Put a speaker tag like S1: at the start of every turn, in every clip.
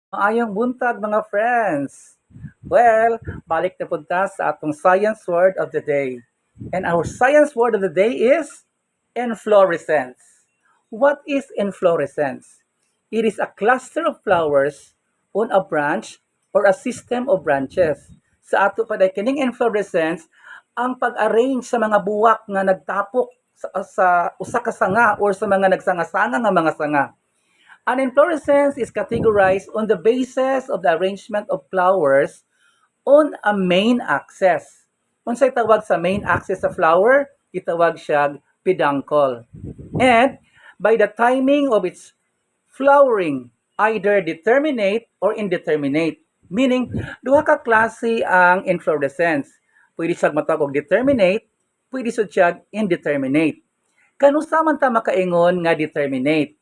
S1: Maayong buntag mga friends! Well, balik na punta sa atong science word of the day. And our science word of the day is inflorescence. What is inflorescence? It is a cluster of flowers on a branch or a system of branches. Sa ato pa kining inflorescence, ang pag-arrange sa mga buwak nga nagtapok sa usa ka sanga or sa mga nagsanga-sanga nga mga sanga. An inflorescence is categorized on the basis of the arrangement of flowers on a main axis. Unsay tawag sa main axis sa flower? Itawag siya peduncle. And by the timing of its flowering, either determinate or indeterminate. Meaning, duha ka klase ang inflorescence. Pwede siya matawag determinate, pwede siya indeterminate. Kanusa man ta makaingon nga determinate?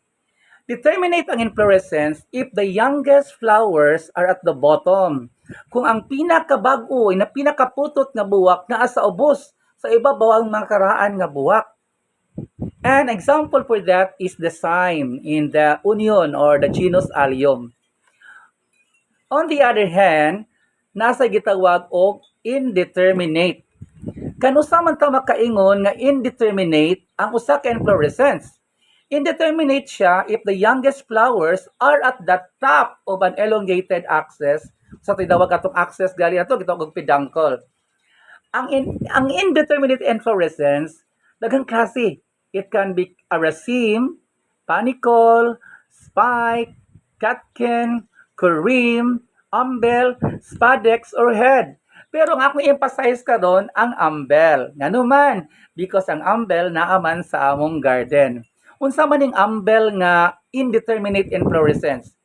S1: Determinate ang inflorescence if the youngest flowers are at the bottom. Kung ang pinakabago na pinakaputot nga buwak naa sa ubos, sa ibabaw ang mga karaan nga buwak. An example for that is the cyme in the onion or the genus Allium. On the other hand, nasa gitawag og indeterminate. Kanusa man ta makaingon nga indeterminate ang usa ka inflorescence? Indeterminate siya if the youngest flowers are at the top of an elongated axis. Sa tinawag atong axis gali ato gitawag og peduncle. Ang indeterminate inflorescence daghang klase. It can be a raceme, panicle, spike, catkin, corymb, umbel, spadix, or head. Pero ang akong emphasize karon ang umbel. Ngano man? Because ang umbel naaman sa among garden. Unsa man ning umbel nga indeterminate inflorescence?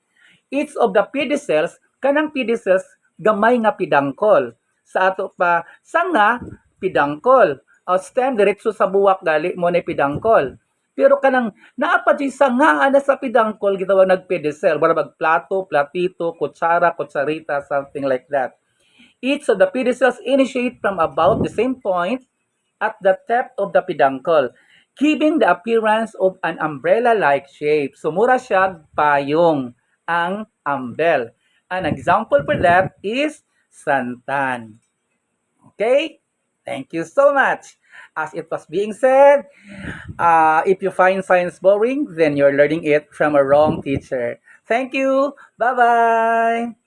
S1: Each of the pedicels, kanang pedicels gamay nga peduncle. Sa ato pa sanga peduncle. O stem diretso sa buwak gali mo na peduncle. Pero kanang naa pa di sanga ana sa peduncle gitawag nagpedicel, barabag plato, platito, kutsara, kutsarita, something like that. Each of the pedicels initiate from about the same point at the tip of the peduncle, giving the appearance of an umbrella-like shape. So, mura siya payong ang umbel. An example for that is santan. Okay? Thank you so much. As it was being said, if you find science boring, then you're learning it from a wrong teacher. Thank you. Bye-bye.